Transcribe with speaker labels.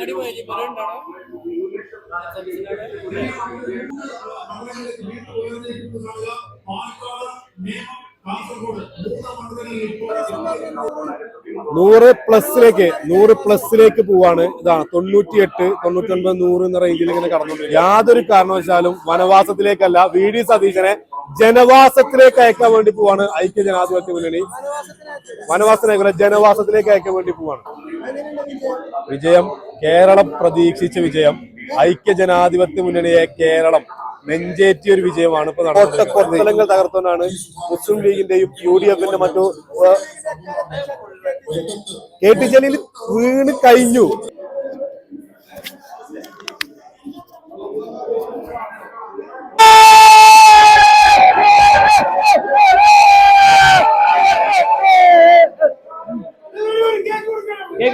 Speaker 1: +100+ പോവാണ്. ഇതാണ് 98, 99, 100 എന്ന റേഞ്ചിൽ ഇങ്ങനെ കടന്നുകൊണ്ടിരിക്കും. യാതൊരു കാരണവശാലും വനവാസത്തിലേക്കല്ല, VD സതീശനെ ജനവാസത്തിലേക്ക് അയക്കാൻ വേണ്ടി പോവാണ് ഐക്യ ജനാധിപത്യ മുന്നണി. വനവാസത്തിലേക്കല്ല, ജനവാസത്തിലേക്ക് അയക്കാൻ വേണ്ടി പോവാണ്. വിജയം കേരളം പ്രതീക്ഷിച്ച വിജയം. ഐക്യ ജനാധിപത്യ മുന്നണിയെ കേരളം നെഞ്ചേറ്റിയ ഒരു വിജയമാണ് ഇപ്പൊ നടന്നത്. കൊത്തലങ്ങൾ തകർത്തുകൊണ്ടാണ് മുസ്ലിം ലീഗിന്റെയും UDF-ന്റെ മറ്റു KT ജലീൽ വീണ് കഴിഞ്ഞു.
Speaker 2: VD